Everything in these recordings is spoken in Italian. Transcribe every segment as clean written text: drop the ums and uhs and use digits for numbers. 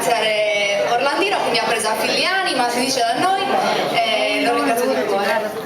ringraziare Orlandino che mi ha preso a Figliani, ma si dice da noi, e lo ringrazio di cuore.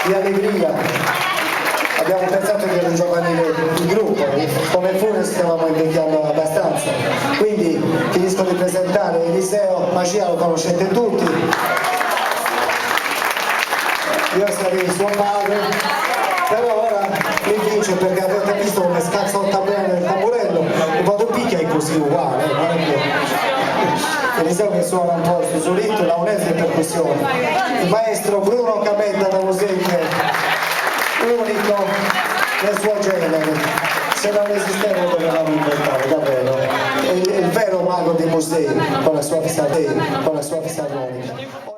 di allegria. Abbiamo pensato che era un giovanile di gruppo, come Funes stavamo invecchiando abbastanza. Quindi finisco di presentare Eliseo Magia, lo conoscete tutti. Io sarei suo padre, però ora mi vince perché avete visto come scazzotta bene il tamburello, e vado picchia è così uguale, non è che Eliseo che suona un po' sto solito, launese e percussione. Il maestro Bruno Cametta da Musiche, unico nel suo genere, se non esisteva lo dovevamo inventare, davvero. È il vero mago dei musei con la sua fisarmonica.